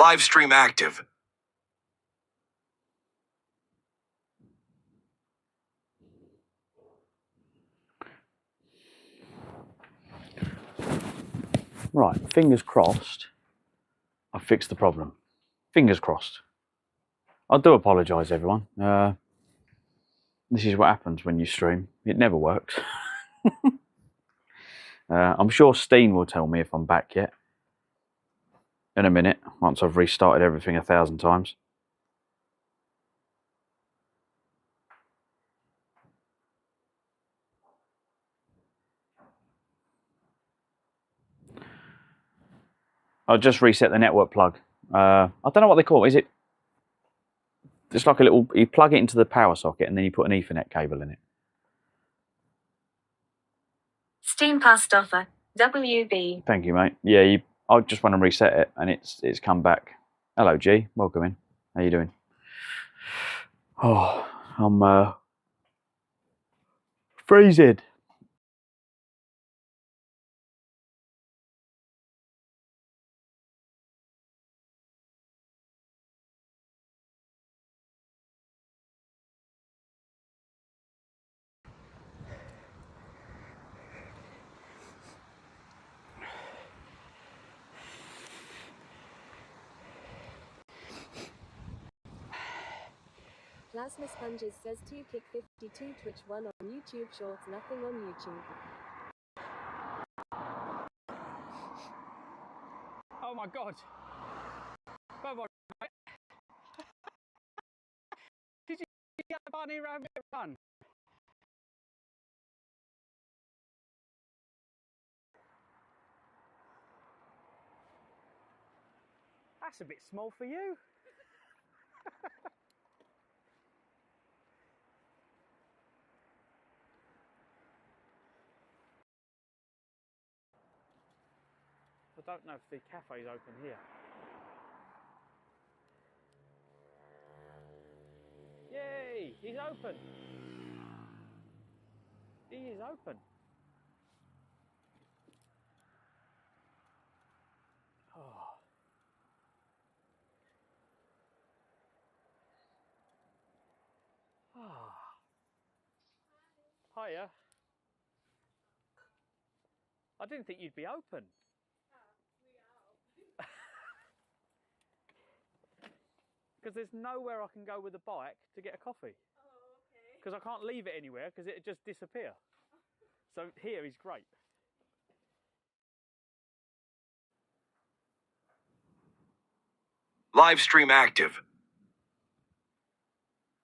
Live stream active. Right, fingers crossed I fixed the problem. Fingers crossed. I do apologise, everyone. This is what happens when you stream. It never works. I'm sure Steen will tell me if I'm back yet. In a minute, once I've restarted everything 1,000 times. I'll just reset the network plug. I don't know what they call it. Is it? It's like a little. You plug it into the power socket and then you put an Ethernet cable in it. Steam passed offer. WB. Thank you, mate. Yeah, I just want to reset it and it's come back. Hello, G. Welcome in. How you doing? Oh, I'm freezing. Plasma Sponges says 2 kick 52 Twitch 1 on YouTube Shorts, nothing on YouTube. Oh my god. Come on, mate. Did you get a bunny rabbit run? That's a bit small for you. I don't know if the cafe's open here. Yay! He's open! He is open. Oh. Oh. Hiya. I didn't think you'd be open. Because there's nowhere I can go with a bike to get a coffee. Oh, okay. Because I can't leave it anywhere because it'd just disappear. So here is great. Live stream active.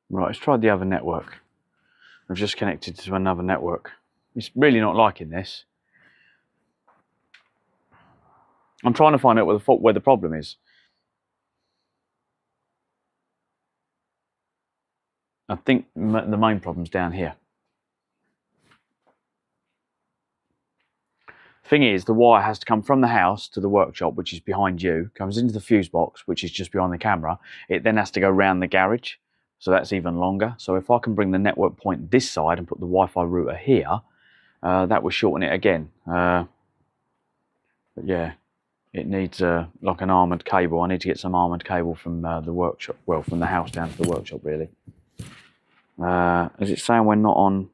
Right, let's try the other network. I've just connected to another network. It's really not liking this. I'm trying to find out where the problem is. I think the main problem's down here. Thing is, the wire has to come from the house to the workshop, which is behind you, comes into the fuse box, which is just behind the camera. It then has to go round the garage, so that's even longer. So if I can bring the network point this side and put the Wi-Fi router here, that will shorten it again. But yeah, it needs like an armoured cable. I need to get some armoured cable from the workshop, well, from the house down to the workshop, really. Is it saying we're not on?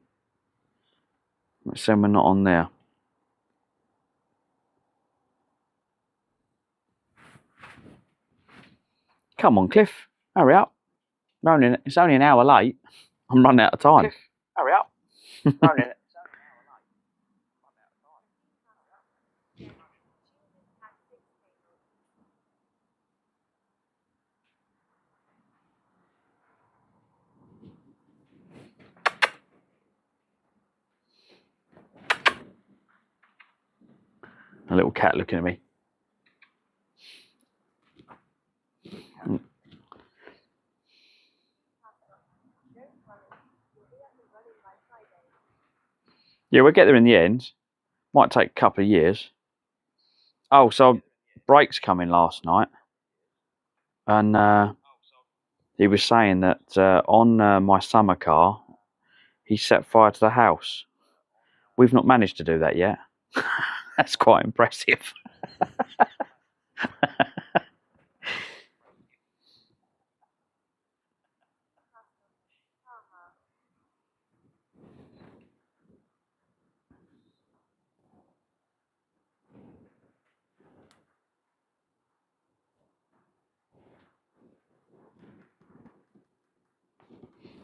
It's saying we're not on there. Come on, Cliff, hurry up. It's only an hour late. I'm running out of time. Cliff, hurry up. A little cat looking at me. Yeah, we'll get there in the end. Might take a couple of years. Oh, so brakes coming last night. And he was saying that on my summer car, he set fire to the house. We've not managed to do that yet. That's quite impressive.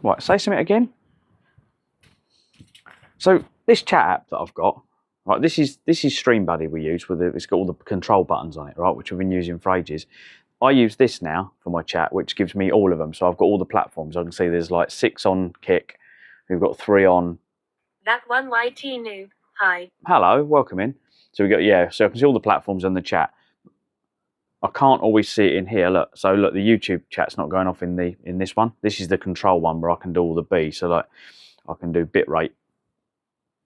Right, say something again. So this chat app that I've got, right, this is Stream Buddy we use with it's got all the control buttons on it, right, which I've been using for ages. I use this now for my chat, which gives me all of them. So I've got all the platforms. I can see there's like 6 on Kick. We've got 3 on. That one YT noob. Hi. Hello, welcome in. So we got, yeah, so I can see all the platforms and the chat. I can't always see it in here. Look, so look, the YouTube chat's not going off in this one. This is the control one where I can do all the B. So like, I can do bitrate.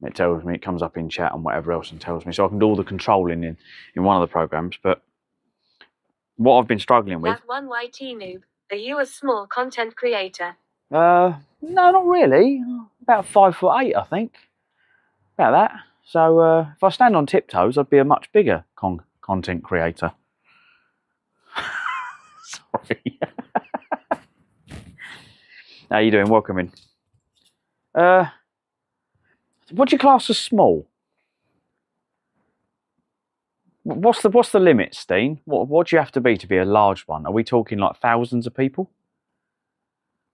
It tells me, it comes up in chat and whatever else and tells me. So I can do all the controlling in one of the programs. But what I've been struggling with. That one YT noob. Are you a small content creator? No, not really. About 5'8", I think. About that. So if I stand on tiptoes, I'd be a much bigger content creator. Sorry. How you doing? Welcome in. What do you class as small? What's the limit, Steen? What do you have to be a large one? Are we talking like thousands of people?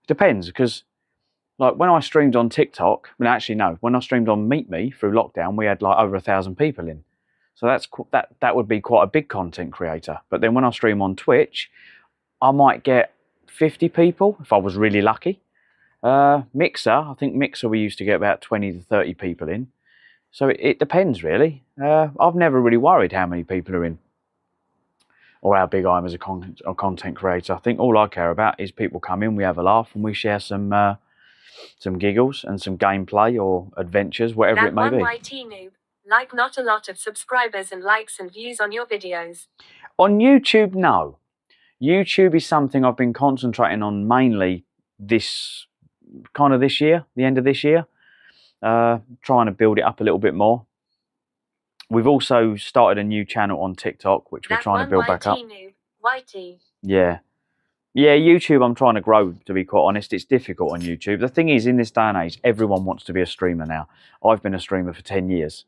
Depends, because like when I streamed on TikTok, well, actually no, when I streamed on Meet Me through lockdown, we had like over 1,000 people in. So that would be quite a big content creator. But then when I stream on Twitch, I might get 50 people if I was really lucky. Mixer, I think Mixer we used to get about 20 to 30 people in. So it depends really. I've never really worried how many people are in or how big I am as a content creator. I think all I care about is people come in, we have a laugh and we share some giggles and some gameplay or adventures, whatever it may be. That one YT noob. Like not a lot of subscribers and likes and views on your videos. On YouTube, no. YouTube is something I've been concentrating on mainly this year, the end of this year. Trying to build it up a little bit more. We've also started a new channel on TikTok, which we're trying to build back up. Noob. YT. Yeah. Yeah, YouTube I'm trying to grow, to be quite honest. It's difficult on YouTube. The thing is, in this day and age, everyone wants to be a streamer now. I've been a streamer for 10 years.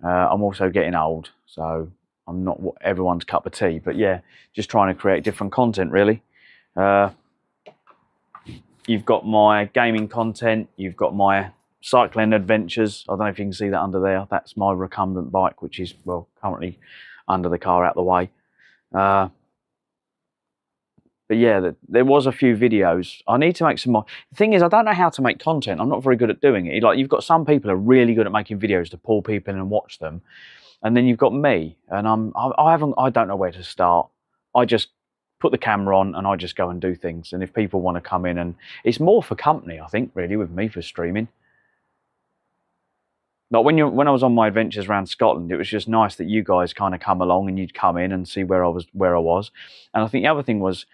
I'm also getting old, so I'm not everyone's cup of tea. But yeah, just trying to create different content, really. You've got my gaming content. You've got my cycling adventures. I don't know if you can see that under there. That's my recumbent bike, which is, well, currently under the car out the way. But yeah, there was a few videos. I need to make some more. The thing is, I don't know how to make content. I'm not very good at doing it. Like, you've got some people who are really good at making videos to pull people in and watch them. And then you've got me, and I don't know where to start. I just put the camera on and I just go and do things. And if people want to come in, and it's more for company, I think, really, with me for streaming. Like when I was on my adventures around Scotland, it was just nice that you guys kind of come along and you'd come in and see where I was. And I think the other thing was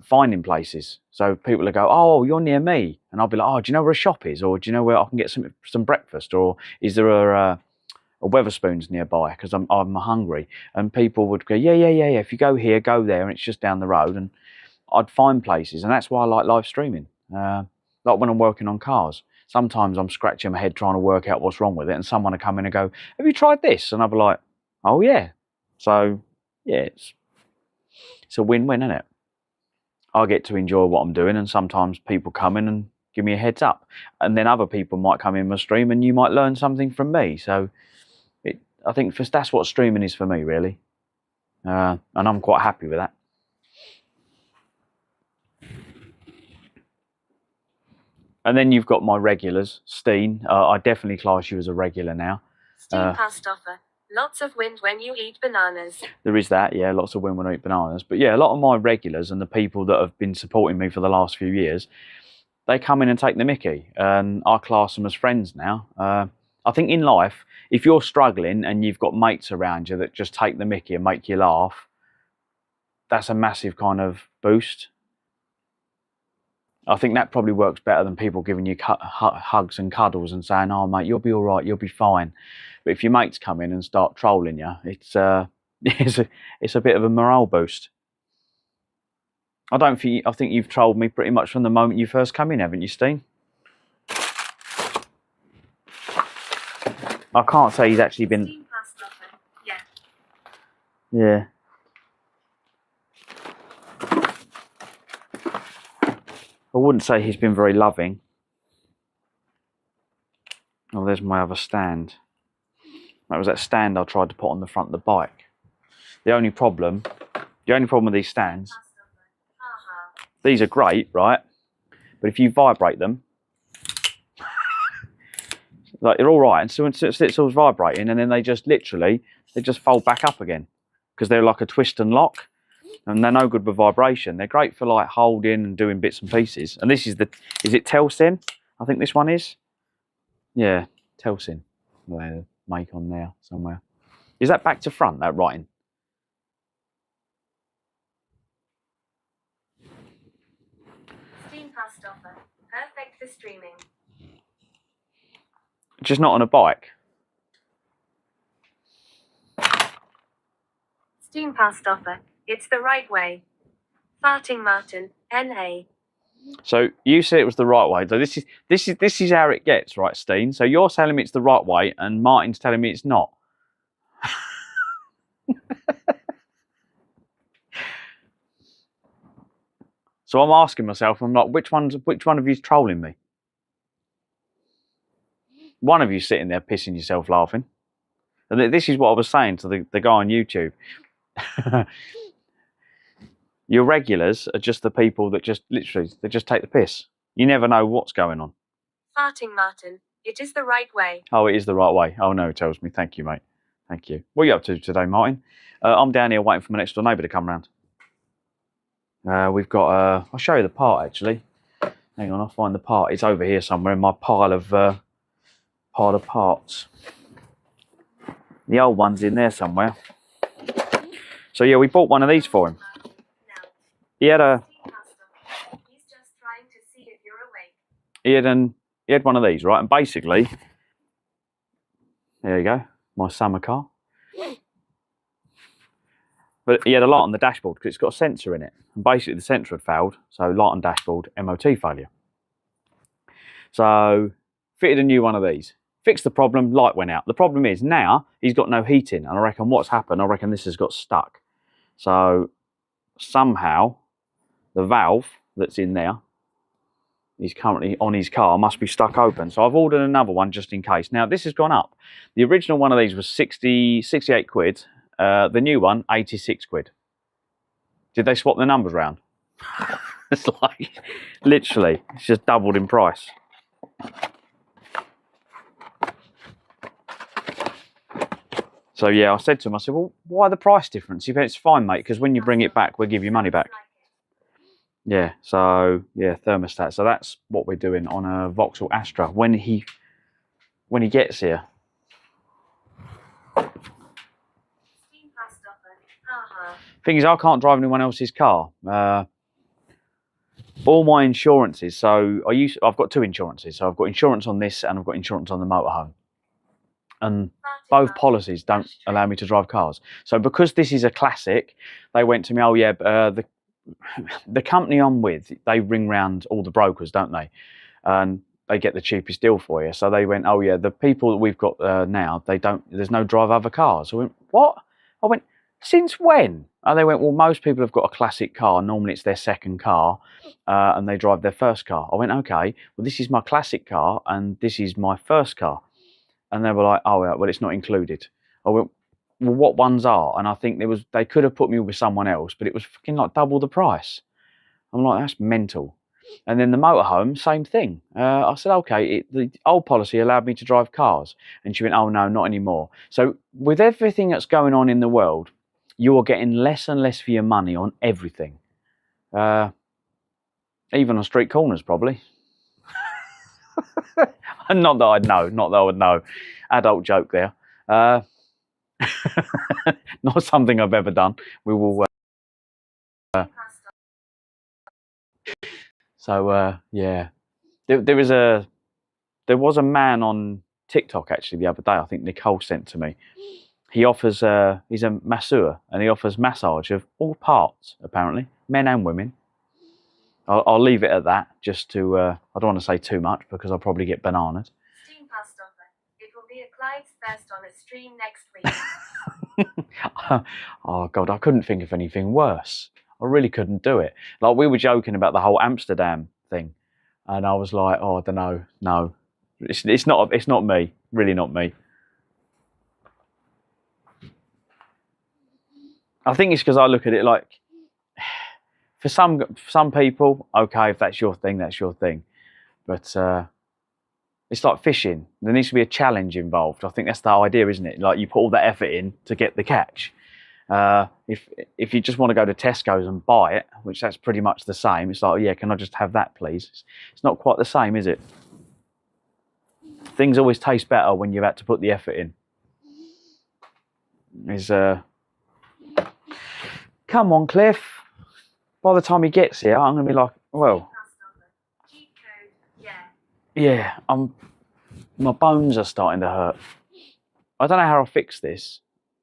finding places. So people would go, oh, you're near me. And I'll be like, oh, do you know where a shop is? Or do you know where I can get some breakfast? Or is there a Weatherspoons nearby? Because I'm hungry. And people would go, yeah. If you go here, go there. And it's just down the road. And I'd find places. And that's why I like live streaming. Like when I'm working on cars. Sometimes I'm scratching my head trying to work out what's wrong with it. And someone will come in and go, have you tried this? And I'll be like, oh, yeah. So, yeah, it's a win-win, isn't it? I get to enjoy what I'm doing, and sometimes people come in and give me a heads up. And then other people might come in my stream and you might learn something from me. So I think that's what streaming is for me, really. And I'm quite happy with that. And then you've got my regulars, Steen. I definitely class you as a regular now. Steen past offer. Lots of wind when you eat bananas. There is that, yeah, lots of wind when I eat bananas. But yeah, a lot of my regulars and the people that have been supporting me for the last few years, they come in and take the mickey. And I class them as friends now. I think in life, if you're struggling and you've got mates around you that just take the mickey and make you laugh, that's a massive kind of boost. I think that probably works better than people giving you hugs and cuddles and saying, oh, mate, you'll be all right, you'll be fine. But if your mates come in and start trolling you, it's a bit of a morale boost. I think you've trolled me pretty much from the moment you first come in, haven't you, Steen? I can't say he's actually been... Steen past offer. Yeah. Yeah. I wouldn't say he's been very loving. Oh, there's my other stand. That was that stand I tried to put on the front of the bike. The only problem with these stands, these are great, right? But if you vibrate them, like they're all right, and so it's all vibrating, and then they just fold back up again because they're like a twist and lock, and they're no good with vibration. They're great for like holding and doing bits and pieces. And this is is it Telsin? I think this one is. Yeah, Telsin. Well, make on there somewhere. Is that back to front, that writing? Steam Fast offer. Perfect for streaming. Just not on a bike. Steam Fast offer. It's the right way. Farting Martin, N.A. So you said it was the right way. So this is how it gets, right, Steen? So you're telling me it's the right way, and Martin's telling me it's not. So I'm asking myself, I'm like, which one of you's trolling me? One of you sitting there pissing yourself laughing. And this is what I was saying to the guy on YouTube. Your regulars are just the people that just take the piss. You never know what's going on. Farting Martin, it is the right way. Oh, it is the right way. Oh no, it tells me. Thank you, mate. Thank you. What are you up to today, Martin? I'm down here waiting for my next door neighbour to come round. We've got, I'll show you the part actually. Hang on, I'll find the part. It's over here somewhere in my pile of parts. The old one's in there somewhere. So yeah, we bought one of these for him. He had He's just trying to see if you're awake. he had one of these, right? And basically, there you go, my summer car. But he had a light on the dashboard because it's got a sensor in it. And basically the sensor had failed, so light on dashboard, MOT failure. So fitted a new one of these. Fixed the problem, light went out. The problem is now he's got no heating, and I reckon what's happened, I reckon this has got stuck. So somehow the valve that's in there, he's currently on his car, must be stuck open. So I've ordered another one just in case. Now this has gone up. The original one of these was 68 quid. The new one, 86 quid. Did they swap the numbers round? It's like, literally, it's just doubled in price. So yeah, I said to him, I said, well, why the price difference? He went, it's fine, mate, because when you bring it back, we'll give you money back. Yeah, so yeah, thermostat. So that's what we're doing on a Vauxhall Astra when he gets here. Thing is, I can't drive anyone else's car. All my insurances. So I've got two insurances. So I've got insurance on this, and I've got insurance on the motorhome. And both policies don't allow me to drive cars. So because this is a classic, they went to me, oh yeah, the company I'm with, they ring round all the brokers, don't they? And they get the cheapest deal for you. So they went, oh yeah, the people that we've got now, there's no drive other cars. I went, what? I went, since when? And they went, well, most people have got a classic car. Normally it's their second car and they drive their first car. I went, okay, well, this is my classic car and this is my first car. And they were like, oh, yeah, well, it's not included. I went, well, what ones are? And I think they could have put me with someone else, but it was fucking like double the price. I'm like, that's mental. And then the motorhome, same thing. I said, okay, the old policy allowed me to drive cars. And she went, oh, no, not anymore. So with everything that's going on in the world, you're getting less and less for your money on everything. Even on street corners, probably. Not that I'd know. Not that I would know. Adult joke there. Not something I've ever done. We will... yeah. There was a man on TikTok actually the other day, I think Nicole sent to me. He offers, he's a masseur, and he offers massage of all parts, apparently, men and women. I'll leave it at that, just to, I don't want to say too much, because I'll probably get bananas. Steam Fast offer. It will be a Clive's Fest on a stream next week. Oh, God, I couldn't think of anything worse. I really couldn't do it. Like, we were joking about the whole Amsterdam thing, and I was like, oh, I don't know, no, it's not me, really not me. I think it's because I look at it like, for some people, okay, if that's your thing, that's your thing, but it's like fishing. There needs to be a challenge involved. I think that's the idea, isn't it? Like you put all that effort in to get the catch. If you just want to go to Tesco's and buy it, which that's pretty much the same, it's like, yeah, can I just have that, please? It's not quite the same, is it? Things always taste better when you've had to put the effort in. Come on, Cliff. By the time he gets here, I'm going to be like, well, Cheat code, yeah. yeah, my bones are starting to hurt. I don't know how I fixed this.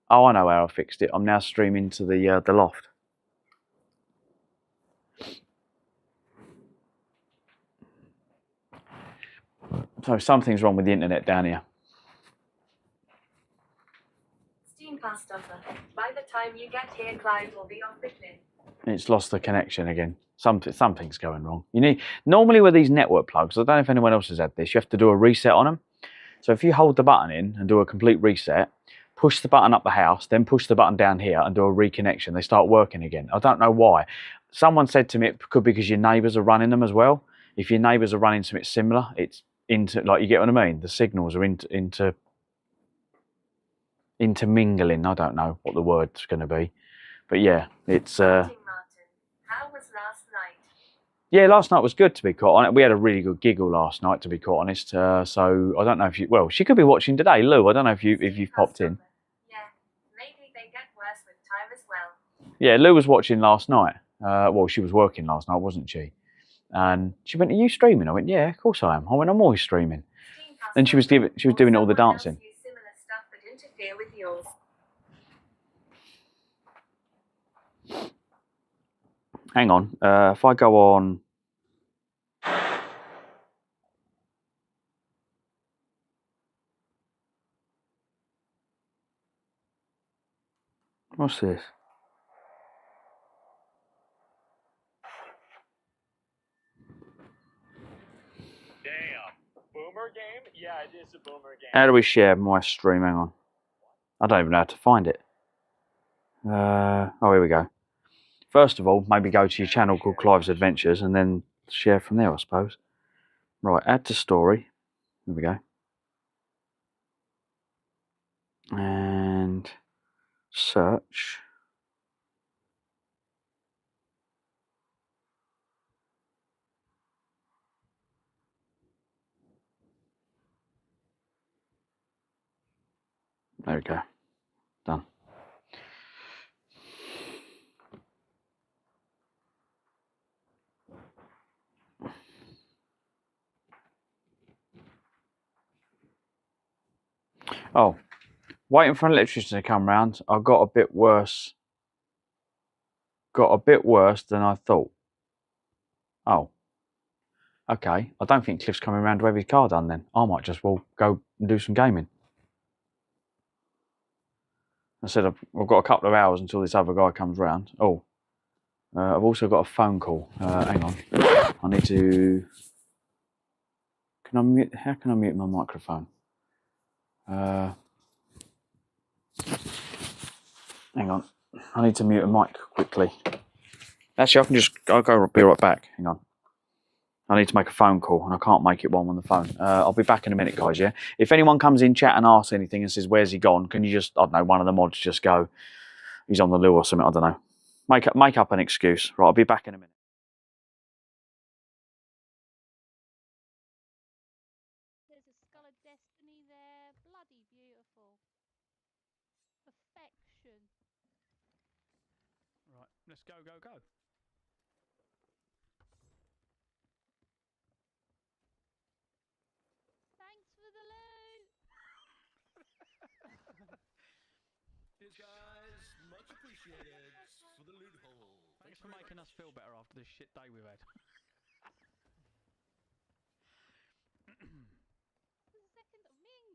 Oh, I know how I fixed it. I'm now streaming to the loft. So something's wrong with the internet down here. Steam passed over. By the time you get here, Clive will be off the cliff. It's lost the connection again. Something's going wrong. Normally with these network plugs, I don't know if anyone else has had this, you have to do a reset on them. So if you hold the button in and do a complete reset, push the button up the house, then push the button down here and do a reconnection, they start working again. I don't know why. Someone said to me it could be because your neighbours are running them as well. If your neighbours are running something similar, it's into, like, you get what I mean? The signals are intermingling. I don't know what the word's going to be. But yeah, it's... Martin, how was last night? Yeah, last night was good, to be quite honest. We had a really good giggle last night, to be quite honest. So I don't know if you... Well, she could be watching today, Lou. I don't know if you've popped in. Yeah, maybe they get worse with time as well. Yeah, Lou was watching last night. Well, she was working last night, wasn't she? And she went, "Are you streaming?" I went, "Yeah, of course I am." I went, "I'm always streaming." And she was doing all the dancing. Similar stuff that interfere with yours. Hang on. If I go on... What's this? Damn. Boomer game? Yeah, it is a boomer game. How do we share my stream? Hang on. I don't even know how to find it. Oh, here we go. First of all, maybe go to your channel called Clive's Adventures and then share from there, I suppose. Right, add to story. There we go. And search. There we go. Done. Oh, waiting for an electrician to come round. I got a bit worse. Got a bit worse than I thought. Oh. Okay. I don't think Cliff's coming round to have his car done then. I might just well go and do some gaming. I said I've got a couple of hours until this other guy comes round. Oh. I've also got a phone call. Hang on. I need to... Can I mute... How can I mute my microphone? Hang on. I need to mute a mic quickly. Actually, I'll be right back. Hang on. I need to make a phone call and I can't make it while I'm on the phone. I'll be back in a minute, guys, yeah? If anyone comes in chat and asks anything and says, "Where's he gone?" Can you just, I don't know, one of the mods just go, "He's on the loo" or something, I don't know. Make up an excuse. Right, I'll be back in a minute. There's a skull of destiny there. Bloody beautiful. Perfection. Right, let's go. Thanks for the loot. Guys, much appreciated for the loot hole. Thanks for making us feel better after this shit day we've had. This is the second.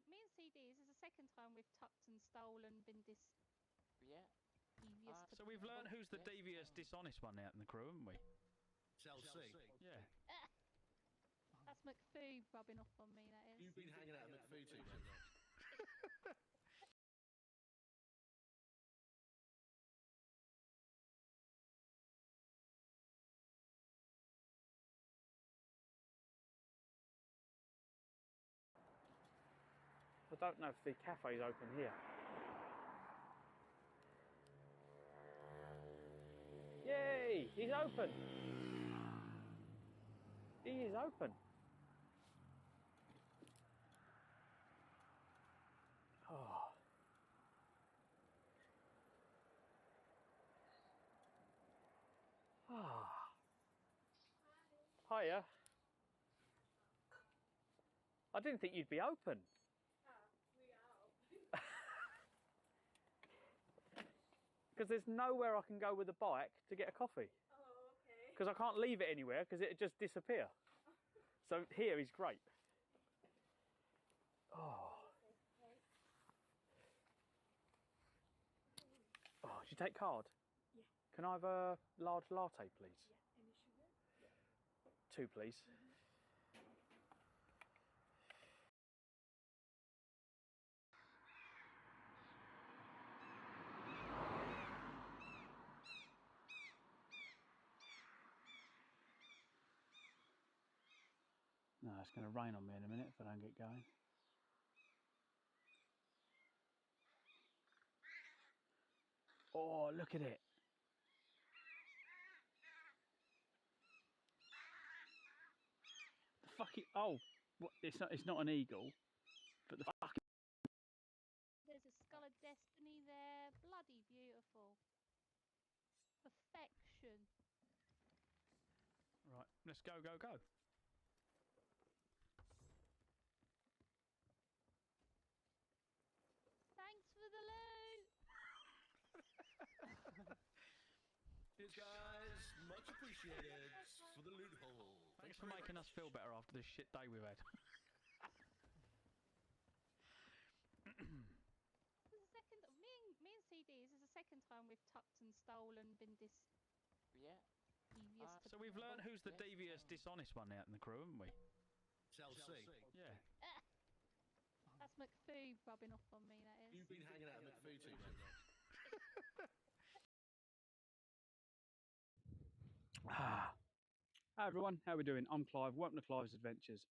Me and CD. This is the second time we've tucked and stolen, been devious. So we've learned who's the devious, dishonest one out in the crew, haven't we? Shall see. Yeah. McFoo rubbing off on me, that is. You've been hanging out at McFoo too much. I don't know if the cafe's open here. Yay! He's open! He is open! Oh. Ah. Hiya. I didn't think you'd be open. Because there's nowhere I can go with a bike to get a coffee. Oh, okay. Because I can't leave it anywhere because it'd just disappear. So here is great. Oh. Oh, do you take card? Yeah. Can I have a large latte, please? Yeah. Any sugar? Yeah. 2, please. No, it's going to rain on me in a minute if I don't get going. Oh, look at it. The fucking... Oh, what, it's not an eagle, but the fucking... There's a skull of destiny there. Bloody beautiful. Perfection. Right, let's go, go, go. Thanks for the loot. Cheers, guys. Much appreciated for the loot hole. Thanks for making us feel better after this shit day we've had. This is the second. Me and CD. This is the second time we've tucked and stolen, been Yeah. devious. So we've learned who's the devious, dishonest one out in the crew, haven't we? Shall see. Yeah. That's McFoo rubbing off on me, that is. You've been hanging out at McFoo too much. Hi everyone, how are we doing? I'm Clive, welcome to Clive's Adventures.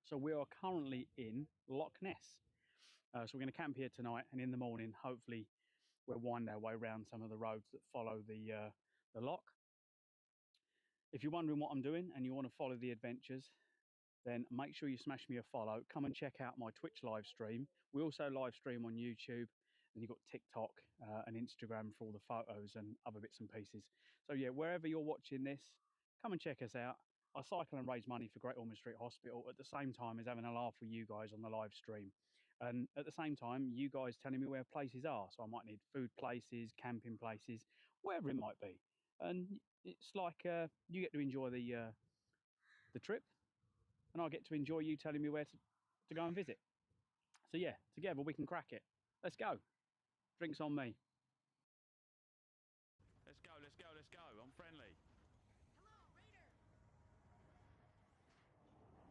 So we are currently in Loch Ness. So we're going to camp here tonight, and in the morning, hopefully, we'll wind our way around some of the roads that follow the loch. If you're wondering what I'm doing and you want to follow the adventures, then make sure you smash me a follow. Come and check out my Twitch live stream. We also live stream on YouTube, and you've got TikTok and Instagram for all the photos and other bits and pieces. So yeah, wherever you're watching this, come and check us out. I cycle and raise money for Great Ormond Street Hospital at the same time as having a laugh with you guys on the live stream. And at the same time, you guys telling me where places are. So I might need food places, camping places, wherever it might be. And it's like you get to enjoy the trip, and I get to enjoy you telling me where to go and visit. So yeah, together we can crack it. Let's go. Drinks on me. Let's go, let's go, let's go. I'm friendly. Come on, Raider.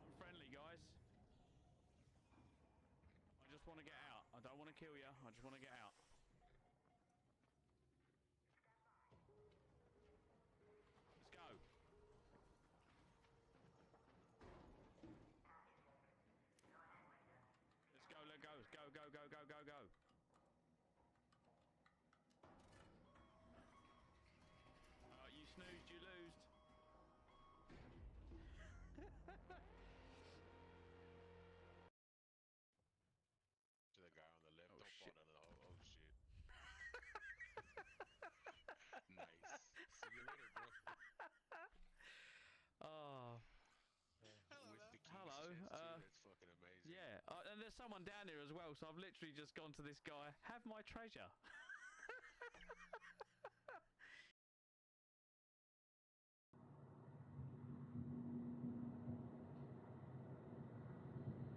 I'm friendly, guys. I just want to get out. I don't want to kill you. I just want to get out. Let's go. Let's go, let's go, go, go, go, go, go, go. You snoozed, you losed. To the guy on the left, Oh, don't shit. fall down the hole. Oh shit. Nice. See you later, bro. Oh. With the keys Hello, chest too, that's fucking amazing. Yeah, and there's someone down here as well, so I've literally just gone to this guy, have my treasure.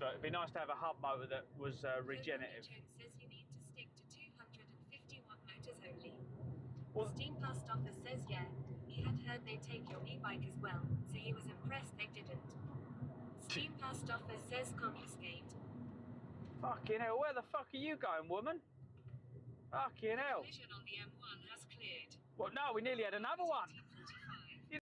But it'd be nice to have a hub motor that was regenerative. Code says you need to stick to 250 watt motors only. Well, Steam Past Office says yeah, he had heard they take your e-bike as well, so he was impressed they didn't. Team post office says confiscate. Fucking hell, where the fuck are you going, woman? Fucking hell. Collision on the M1 has cleared. Well, no, we nearly had another one. 45.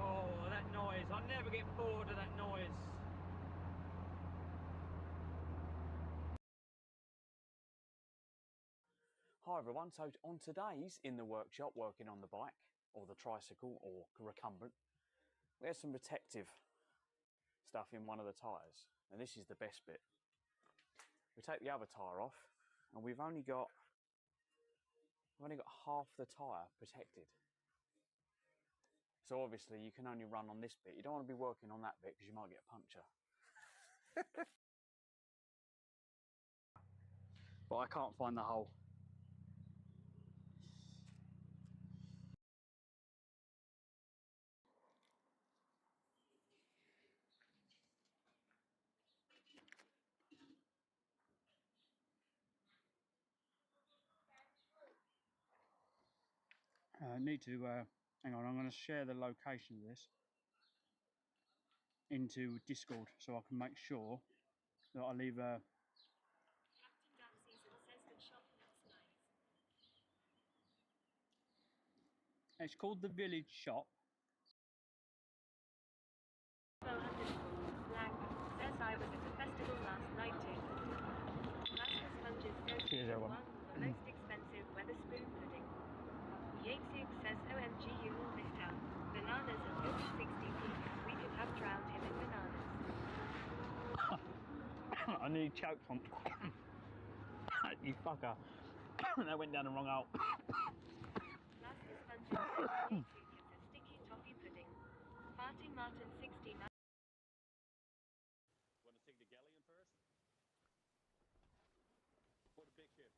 Oh, that noise. I never get bored of that noise. Hi everyone, so on today's In the Workshop, working on the bike, or the tricycle, or recumbent, there's some protective stuff in one of the tyres, and this is the best bit. We take the other tyre off, and we've only got half the tyre protected. So obviously you can only run on this bit. You don't want to be working on that bit because you might get a puncture. But I can't find the hole. Need to, hang on, I'm going to share the location of this into Discord so I can make sure that I leave a... Captain Duck Season says the shop looks nice. It's called the Village Shop. Blank says I was at a festival last night too. Rasmus Sponges says Cheers, everyone. one of the most expensive Weatherspoon pudding. Yatesig says OMG you all missed out. Bananas are only 60p. We could have drowned him in bananas. I nearly choked on... You fucker. That went down the wrong hole. Rasmus Sponges says Yatesig it's a sticky toffee pudding. Farting Martin 69. Want to take the galleon first? Or the big ship?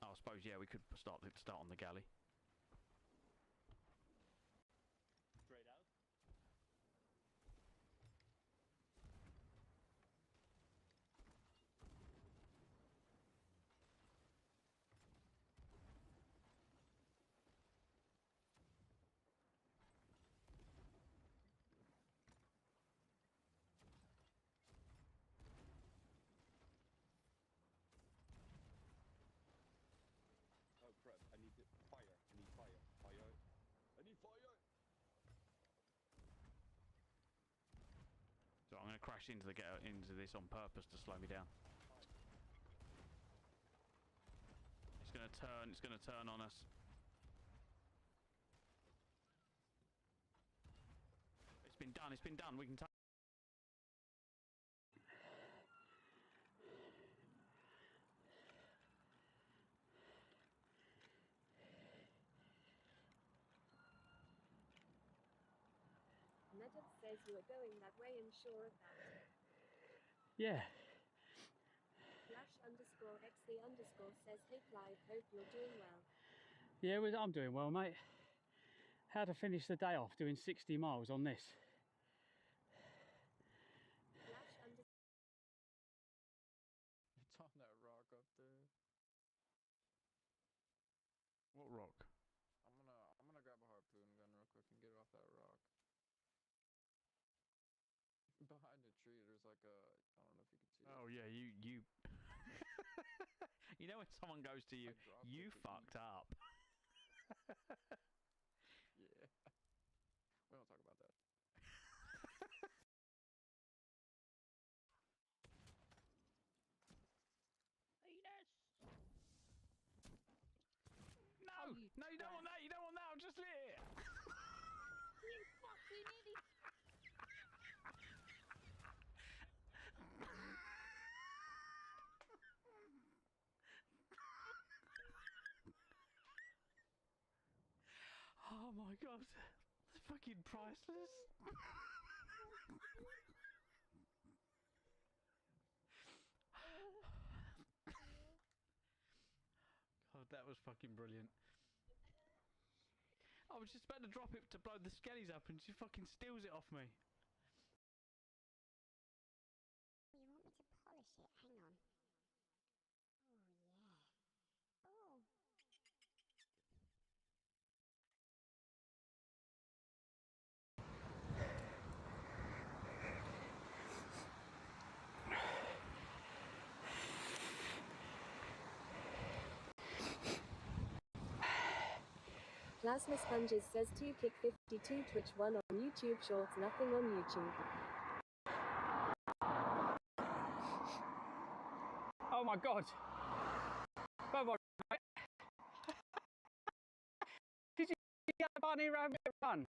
I suppose, yeah, we could start on the galley. Straight out? Oh crap, I need fire. I need fire. Fire. I need fire! So I'm going to crash into this on purpose to slow me down. It's going to turn on us. It's been done, we can take... Medit says you are going that way and sure of that. Yeah. Flash_XC_ says hey Clive, hope you're doing well. Yeah, I'm doing well, mate. How to finish the day off doing 60 miles on this? Flash_. It's on that rock up there. What rock? I'm gonna grab a harpoon gun real quick and get it off that rock. Behind a tree, there's like a... I don't know if you can see it. Oh yeah, you... You know when someone goes to you, you fucked up. Yeah. We don't talk about that. No! No, you don't want that! You don't want that! I'm just lit! You fucking idiot! Oh my god, it's fucking priceless. was fucking brilliant. I was just about to drop it to blow the skellies up and she fucking steals it off me. You want me to polish it? Hang on. Oh, yeah. Oh. Plasma Sponges says 2 kick 52 Twitch 1 on YouTube Shorts, nothing on YouTube. Oh my god. Come on, mate. Did you get a bunny rabbit run?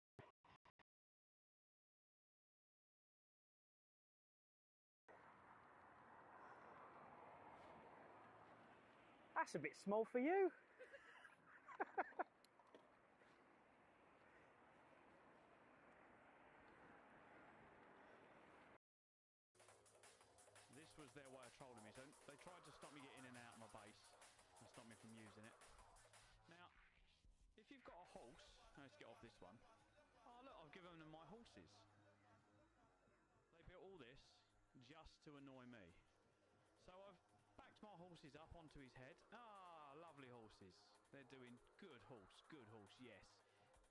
That's a bit small for you. This was their way of trolling me. So they tried to stop me getting in and out of my base and stop me from using it. Now, if you've got a horse, let's get off this one. Oh look, I've given them my horses. They built all this just to annoy me. So I've backed my horses up onto his head. Ah, lovely horses. They're doing good horse, yes.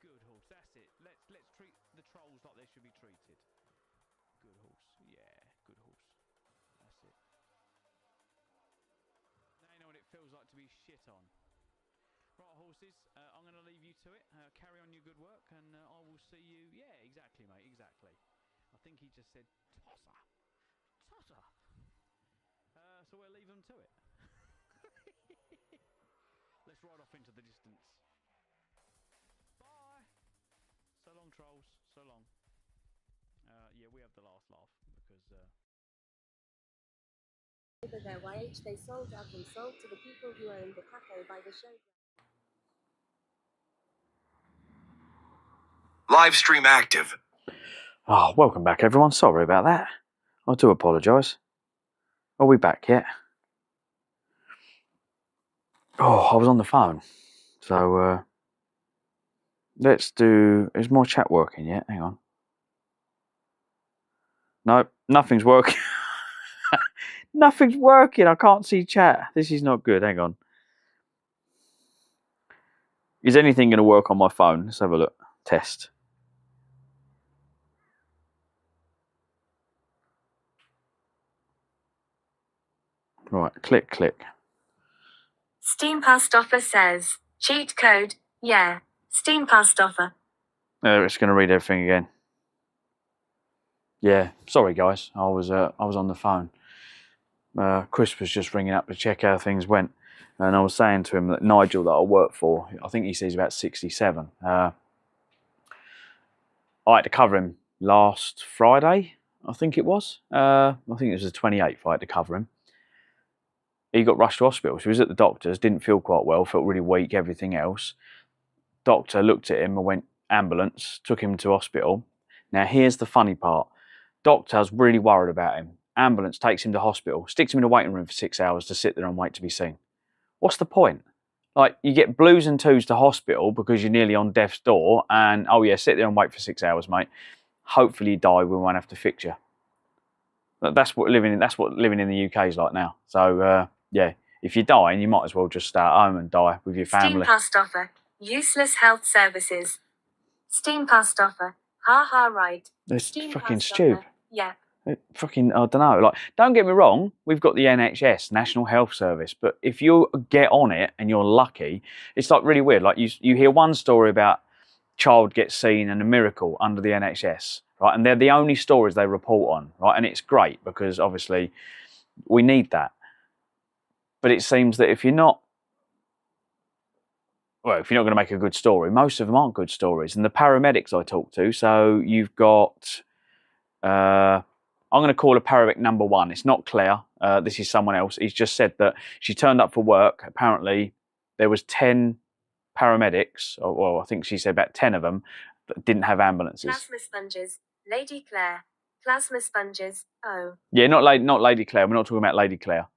Good horse, that's it. Let's treat the trolls like they should be treated. Good horse, yeah, good horse. That's it. Now you know what it feels like to be shit on. Right, horses, I'm going to leave you to it. Carry on your good work, and I will see you. Yeah, exactly, mate, exactly. I think he just said, tosser. Tosser. So we'll leave them to it. Let's ride off into the distance. Bye. So long, trolls. So long. Yeah, we have the last laugh because... Over their YH they sold out and sold to the people who owned the cafe by the show. Live stream active. Oh, welcome back, everyone. Sorry about that. I do apologise. Are we back yet? Oh, I was on the phone. So, let's do... Is my chat working yet? Hang on. No, nothing's working. Nothing's working. I can't see chat. This is not good. Hang on. Is anything going to work on my phone? Let's have a look. Test. Right, click. Steam Past Offer says, cheat code, yeah. Steam Past Offer. It's going to read everything again. Yeah, sorry guys. I was on the phone. Chris was just ringing up to check how things went, and I was saying to him that Nigel that I work for, I think he says about 67. I had to cover him last Friday, I think it was. I think it was the 28th. I had to cover him. He got rushed to hospital. So he was at the doctor's, didn't feel quite well, felt really weak, everything else. Doctor looked at him and went, ambulance, took him to hospital. Now here's the funny part. Doctor's really worried about him. Ambulance takes him to hospital, sticks him in a waiting room for 6 hours to sit there and wait to be seen. What's the point? Like, you get blues and twos to hospital because you're nearly on death's door, and oh yeah, sit there and wait for 6 hours, mate. Hopefully you die, we won't have to fix you. That's what living in the UK is like now. So yeah, if you're dying, you might as well just stay at home and die with your family. Steam Past Offer. Useless health services. Steam Past Offer. Ha ha, right. It's Steam fucking Past stupid. Offer. Yeah. Fucking, I don't know. Like, don't get me wrong, we've got the NHS, National Health Service, but if you get on it and you're lucky, it's like really weird. Like you hear one story about child gets seen and a miracle under the NHS, right? And they're the only stories they report on, right? And it's great because obviously we need that. But it seems that if you're not going to make a good story, most of them aren't good stories. And the paramedics I talk to, so you've got, I'm going to call her paramedic number one. It's not Claire. This is someone else. He's just said that she turned up for work. Apparently, there was 10 paramedics, or well, I think she said about 10 of them, that didn't have ambulances. Plasma Sponges. Lady Claire. Plasma Sponges. Oh. Yeah, not Lady Claire. We're not talking about Lady Claire.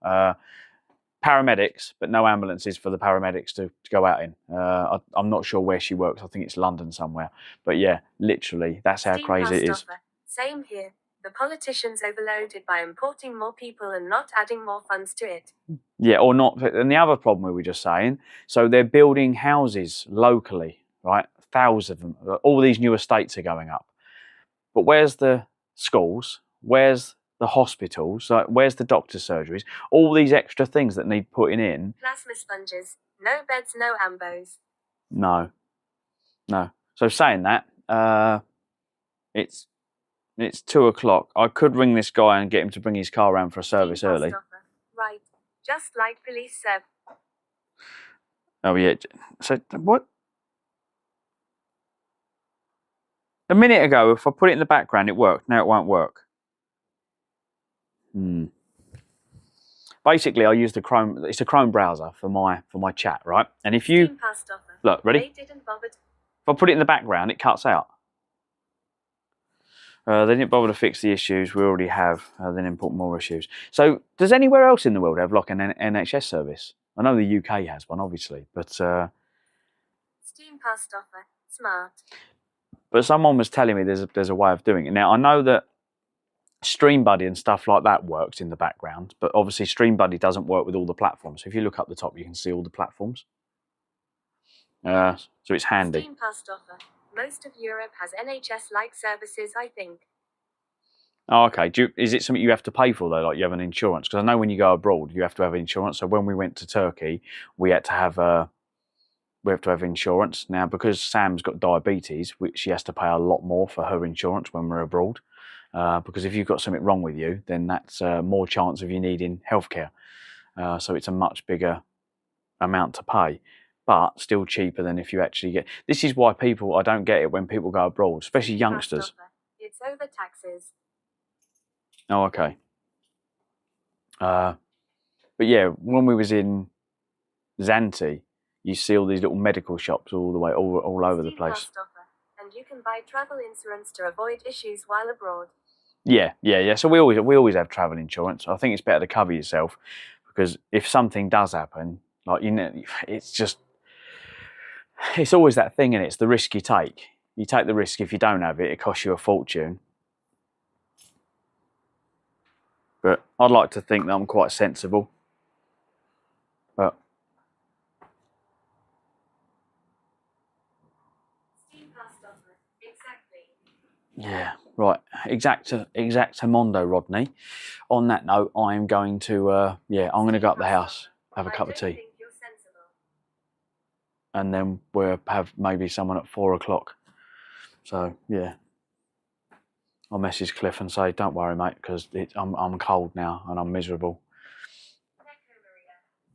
paramedics, but no ambulances for the paramedics to go out in. I'm not sure where she works. I think it's London somewhere. But yeah, literally, that's how Steam crazy it is. Passover. Same here. The politicians overloaded by importing more people and not adding more funds to it. Yeah, or not. And the other problem we were just saying, so they're building houses locally, right? Thousands of them. All these new estates are going up. But where's the schools? Where's the hospitals? Like, where's the doctor's surgeries? All these extra things that need putting in. Plasma sponges. No beds, no ambos. No. So saying that, it's 2 o'clock. I could ring this guy and get him to bring his car around for a service Steam early. Passover. Right. Just like police serve. Oh yeah. So what? A minute ago, if I put it in the background, it worked. Now it won't work. Basically, I use the Chrome. It's a Chrome browser for my chat, right? And if you look, ready? They didn't bother. If I put it in the background, it cuts out. They didn't bother to fix the issues we already have. Then import more issues. So, does anywhere else in the world have like an NHS service? I know the UK has one, obviously, but Steam Passover. Smart. But someone was telling me there's a way of doing it. Now I know that StreamBuddy and stuff like that works in the background, but obviously StreamBuddy doesn't work with all the platforms. So if you look up the top, you can see all the platforms. So it's handy. Steam Passover. Most of Europe has NHS-like services, I think. Oh, okay. Is it something you have to pay for though? Like you have an insurance? Because I know when you go abroad, you have to have insurance. So when we went to Turkey, we had to have insurance. Now, because Sam's got diabetes, she has to pay a lot more for her insurance when we're abroad. Because if you've got something wrong with you, then that's more chance of you needing healthcare. So it's a much bigger amount to pay, but still cheaper than if you actually get. This is why I don't get it when people go abroad, especially youngsters. It's over taxes. Oh, okay. But yeah, when we was in Zante, you see all these little medical shops all the way, all over the place. And you can buy travel insurance to avoid issues while abroad. Yeah. So we always have travel insurance. I think it's better to cover yourself because if something does happen, like it's always that thing, and it's the risk you take. You take the risk. If you don't have it, it costs you a fortune. But I'd like to think that I'm quite sensible. But yeah, right. Exactamundo, Rodney. On that note, I am going to I'm going to go up the house, have a cup of tea, and then we'll have maybe someone at 4 o'clock. So yeah, I'll message Cliff and say, "Don't worry, mate, because I'm cold now and I'm miserable."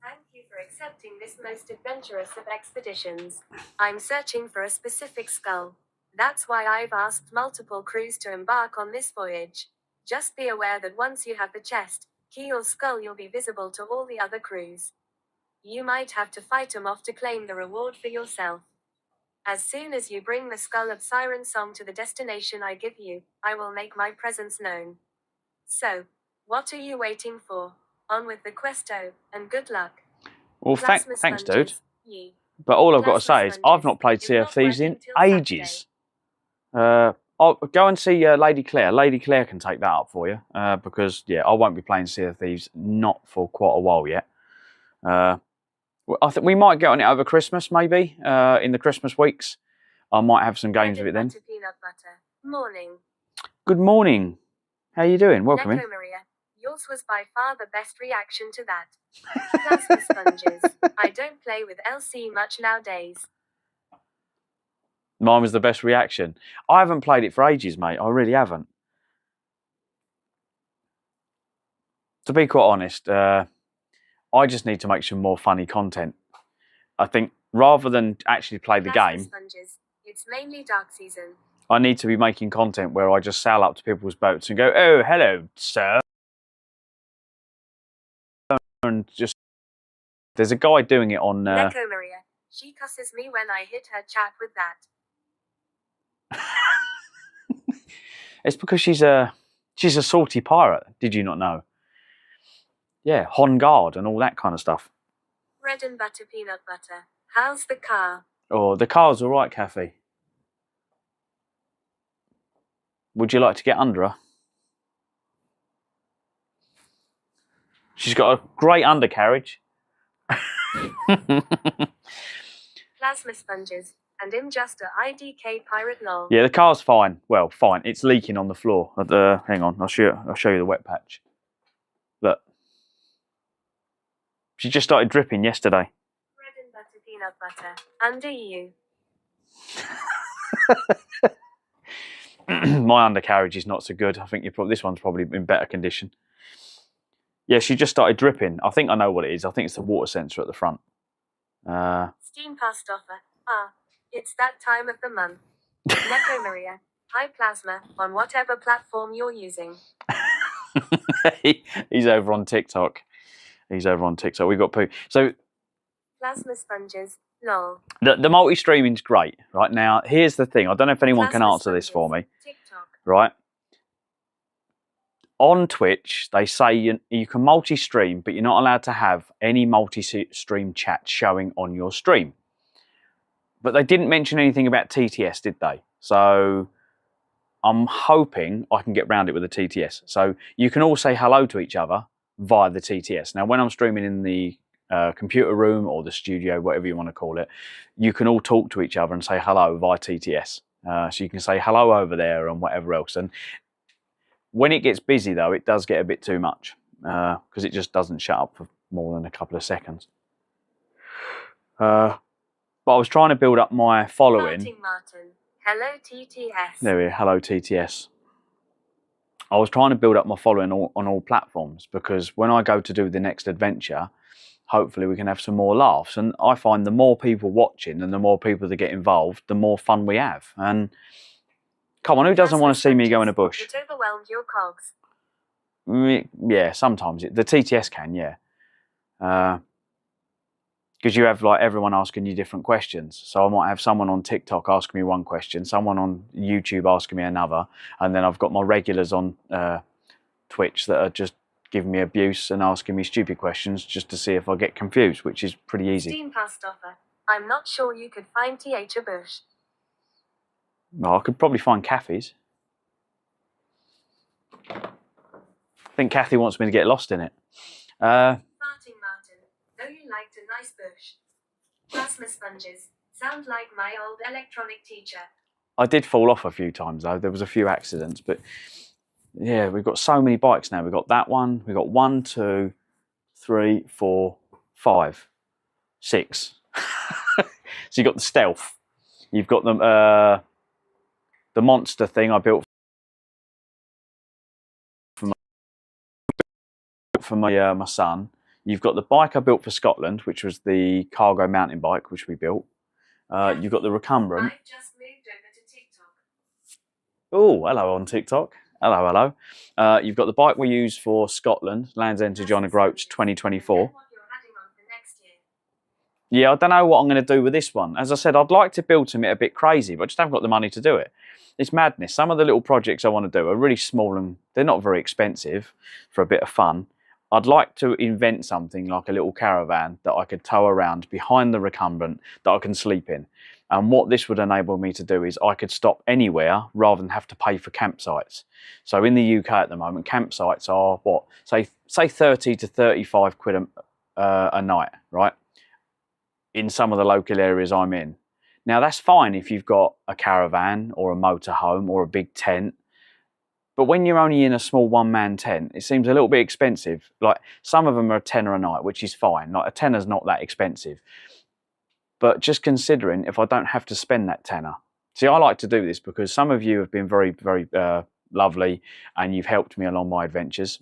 Thank you for accepting this most adventurous of expeditions. I'm searching for a specific skull. That's why I've asked multiple crews to embark on this voyage. Just be aware that once you have the chest, key or skull, you'll be visible to all the other crews. You might have to fight 'em off to claim the reward for yourself. As soon as you bring the skull of Siren Song to the destination I give you, I will make my presence known. So, what are you waiting for? On with the questo, and good luck. Well, thanks, dude. But all I've got to say is I've not played Sea of Thieves in ages. I'll go and see Lady Claire. Lady Claire can take that up for you because I won't be playing Sea of Thieves not for quite a while yet. I think we might get on it over Christmas, maybe in the Christmas weeks. I might have some games with it then. Peanut butter. Morning. Good morning. How you doing? Welcome in. Maria, yours was by far the best reaction to that. Plasma sponges. I don't play with LC much nowadays. Mine was the best reaction. I haven't played it for ages, mate. I really haven't. To be quite honest, I just need to make some more funny content. I think rather than actually play the game, sponges. It's mainly dark season. I need to be making content where I just sail up to people's boats and go, "Oh, hello, sir." And just, there's a guy doing it on... Neko Maria. She cusses me when I hit her chat with that. It's because she's a salty pirate. Did you not know? Yeah, On Guard and all that kind of stuff. Bread and butter, peanut butter. How's the car? Oh, the car's all right, Kathy. Would you like to get under her? She's got a great undercarriage. Plasma sponges. And I'm just a IDK pirate lol. Yeah, the car's fine. Well, fine. It's leaking on the floor. Hang on, I'll show you the wet patch. Look. She just started dripping yesterday. Bread and butter, peanut butter. Under you. My undercarriage is not so good. I think this one's probably in better condition. Yeah, she just started dripping. I think I know what it is. I think it's the water sensor at the front. Steam past offer. Ah, it's that time of the month. Neko Maria. Hi Plasma, on whatever platform you're using. He's over on TikTok. He's over on TikTok. We've got poo. So Plasma sponges. Lol. the multi-streaming's great. Right now, here's the thing. I don't know if anyone can answer this for me. TikTok. Right. On Twitch, they say you can multi-stream, but you're not allowed to have any multi-stream chat showing on your stream. But they didn't mention anything about TTS, did they? So I'm hoping I can get around it with a TTS. So you can all say hello to each other via the TTS. Now, when I'm streaming in the computer room or the studio, whatever you want to call it, you can all talk to each other and say hello via TTS. So you can say hello over there and whatever else. And when it gets busy, though, it does get a bit too much because it just doesn't shut up for more than a couple of seconds. But I was trying to build up my following. Martin. Hello TTS. There we go. Hello TTS. I was trying to build up my following on all platforms because when I go to do the next adventure, hopefully we can have some more laughs. And I find the more people watching and the more people that get involved, the more fun we have. And come on, who doesn't want to see me go in a bush? It overwhelmed your cogs. Yeah, sometimes the TTS can, yeah. Because you have like everyone asking you different questions. So I might have someone on TikTok asking me one question, someone on YouTube asking me another, and then I've got my regulars on Twitch that are just giving me abuse and asking me stupid questions just to see if I get confused, which is pretty easy. Steam past offer. I'm not sure you could find TH a bush. Well, I could probably find Kathy's. I think Kathy wants me to get lost in it. Farting Martin. Know you liked a nice bush. Plasma sponges. Sound like my old electronic teacher. I did fall off a few times though. There was a few accidents, but yeah, we've got so many bikes now. We've got that one. We've got 1, 2, 3, 4, 5, 6. So you've got the Stealth. You've got the monster thing I built for my son. You've got the bike I built for Scotland, which was the cargo mountain bike, which we built. You've got the recumbent. I've just moved over to TikTok. Oh, hello on TikTok. Hello, hello. You've got the bike we use for Scotland, Land's End to John O'Groats 2024. Yeah, I don't know what I'm going to do with this one. As I said, I'd like to build something a bit crazy, but I just haven't got the money to do it. It's madness. Some of the little projects I want to do are really small and they're not very expensive for a bit of fun. I'd like to invent something like a little caravan that I could tow around behind the recumbent that I can sleep in. And what this would enable me to do is I could stop anywhere rather than have to pay for campsites. So in the UK at the moment, campsites are what? Say 30 to 35 quid a night, right? In some of the local areas I'm in. Now that's fine if you've got a caravan or a motorhome or a big tent. But when you're only in a small one-man tent, it seems a little bit expensive. Like some of them are a tenner a night, which is fine. Like a tenner's not that expensive. But just considering if I don't have to spend that tenner. See, I like to do this because some of you have been very, very lovely and you've helped me along my adventures.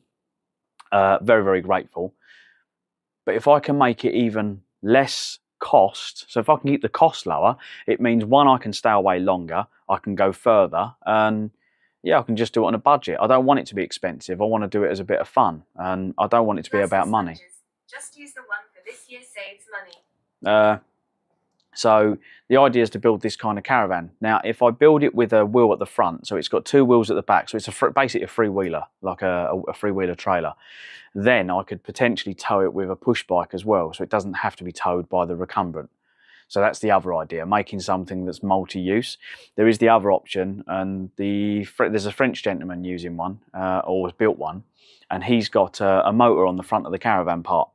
Very, very grateful. But if I can make it even less cost, so if I can keep the cost lower, it means one, I can stay away longer, I can go further, and yeah, I can just do it on a budget. I don't want it to be expensive. I want to do it as a bit of fun, and I don't want it to be about money. Just use the one for this year saves money. So the idea is to build this kind of caravan. Now, if I build it with a wheel at the front, so it's got 2 wheels at the back, so it's basically a freewheeler, like a freewheeler trailer, then I could potentially tow it with a push bike as well, so it doesn't have to be towed by the recumbent. So that's the other idea, making something that's multi-use. There is the other option, and there's a French gentleman using one, or has built one, and he's got a motor on the front of the caravan part.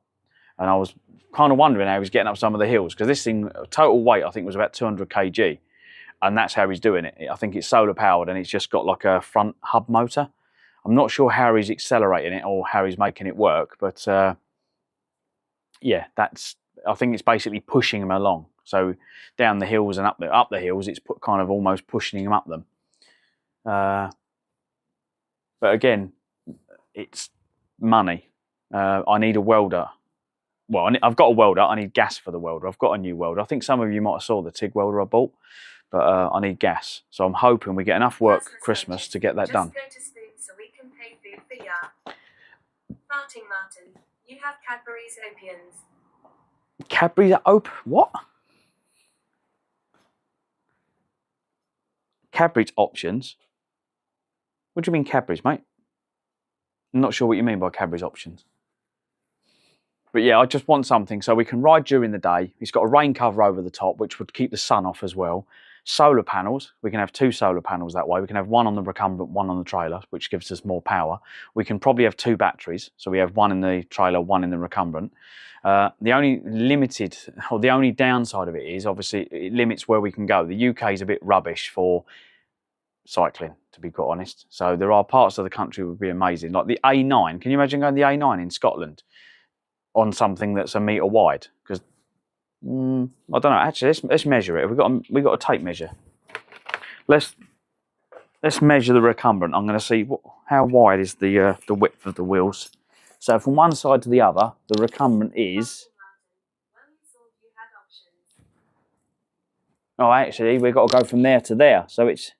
And I was kind of wondering how he was getting up some of the hills, because this thing, total weight, I think was about 200 kg, and that's how he's doing it. I think it's solar powered, and it's just got like a front hub motor. I'm not sure how he's accelerating it or how he's making it work, but yeah, I think it's basically pushing him along. So down the hills and up the hills, it's kind of almost pushing him up them. But again, it's money. I need a welder. Well, I've got a welder. I need gas for the welder. I've got a new welder. I think some of you might have saw the TIG welder I bought, but I need gas. So I'm hoping we get enough work for Christmas to get that done. Just go to Spoon so we can pay food for ya. Martin, you have Cadbury's Opiums. Cadbury's what? Cadbury's options? What do you mean Cadbury's, mate? I'm not sure what you mean by Cadbury's options. But yeah, I just want something so we can ride during the day. It's got a rain cover over the top, which would keep the sun off as well. Solar panels. We can have 2 solar panels that way. We can have one on the recumbent, one on the trailer, which gives us more power. We can probably have 2 batteries. So we have one in the trailer, one in the recumbent. The only downside of it is obviously it limits where we can go. The UK is a bit rubbish for cycling, to be quite honest. So there are parts of the country that would be amazing. Like the A9. Can you imagine going the A9 in Scotland on something that's a metre wide? Because I don't know. Actually, let's measure it. We've got a tape measure. Let's measure the recumbent. I'm going to see how wide is the width of the wheels. So from one side to the other, the recumbent is. Oh, actually, we've got to go from there to there. So it's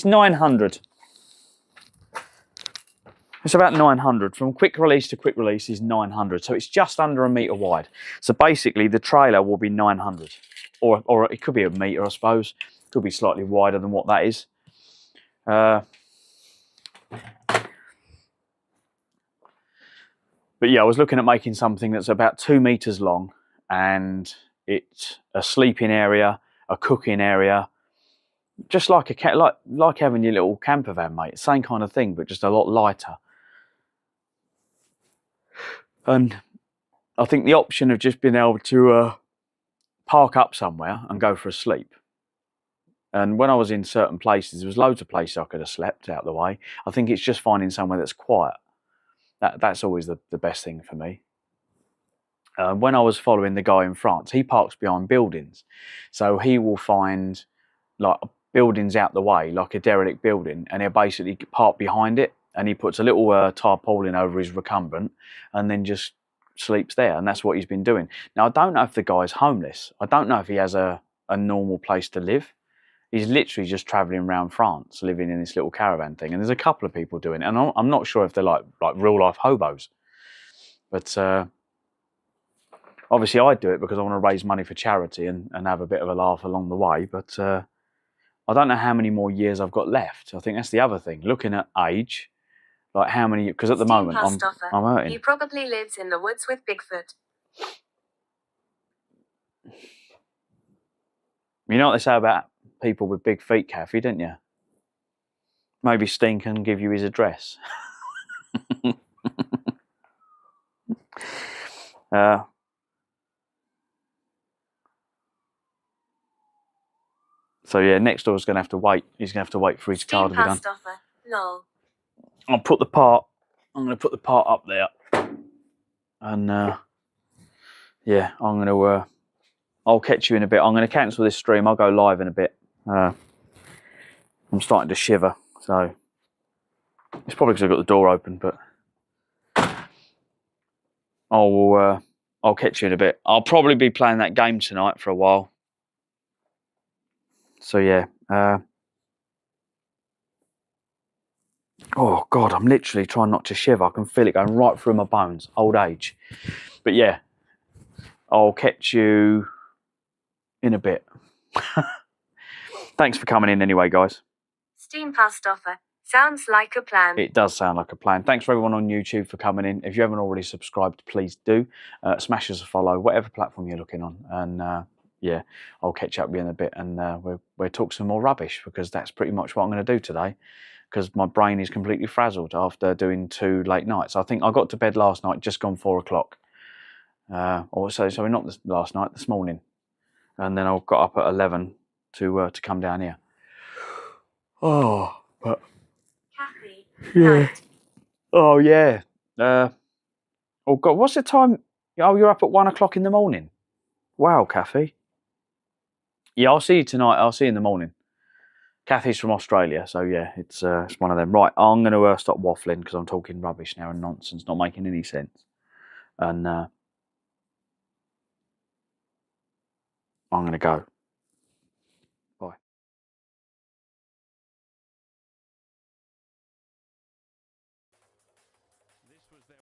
900. It's about 900. From quick release to quick release is 900. So it's just under a metre wide. So basically the trailer will be 900. Or it could be a metre, I suppose. It could be slightly wider than what that is. But yeah, I was looking at making something that's about 2 metres long, and it's a sleeping area, a cooking area, just like like having your little camper van, mate. Same kind of thing, but just a lot lighter. And I think the option of just being able to park up somewhere and go for a sleep. And when I was in certain places, there was loads of places I could have slept out of the way. I think it's just finding somewhere that's quiet. That's always the best thing for me. When I was following the guy in France, he parks behind buildings. So he will find like buildings out the way, like a derelict building, and he'll basically park behind it, and he puts a little tarpaulin over his recumbent and then just sleeps there. And that's what he's been doing. Now, I don't know if the guy's homeless. I don't know if he has a normal place to live. He's literally just travelling around France, living in this little caravan thing. And there's a couple of people doing it. And I'm not sure if they're like real life hobos. But obviously I do it because I want to raise money for charity and have a bit of a laugh along the way. But I don't know how many more years I've got left. I think that's the other thing. Looking at age, like how many, because at the moment I'm hurting. He probably lives in the woods with Bigfoot. You know what they say about people with big feet, Kathy, don't you? Maybe Steen can give you his address. So yeah, next door's going to have to wait. He's going to have to wait for his car to be done. Lol. I'm going to put the part up there. And yeah, I'll catch you in a bit. I'm going to cancel this stream. I'll go live in a bit. I'm starting to shiver, so it's probably because I've got the door open, but I'll catch you in a bit. I'll probably be playing that game tonight for a while. So yeah, Oh God, I'm literally trying not to shiver. I can feel it going right through my bones. Old age. But yeah, I'll catch you in a bit. Thanks for coming in anyway, guys. Steam past offer. Sounds like a plan. It does sound like a plan. Thanks for everyone on YouTube for coming in. If you haven't already subscribed, please do. Smash us a follow, whatever platform you're looking on. And yeah, I'll catch up with you in a bit, and we'll talk some more rubbish, because that's pretty much what I'm going to do today, because my brain is completely frazzled after doing 2 late nights. I think I got to bed last night, just gone 4 o'clock. Sorry, not last night, this morning. And then I got up at 11 to come down here. Oh, but... Kathy. Yeah. Night. Oh, yeah. Oh, God, what's the time? Oh, you're up at 1 o'clock in the morning. Wow, Kathy. Yeah, I'll see you tonight. I'll see you in the morning. Kathy's from Australia, so yeah, it's one of them. Right, I'm going to stop waffling, because I'm talking rubbish now and nonsense, not making any sense. And I'm going to go.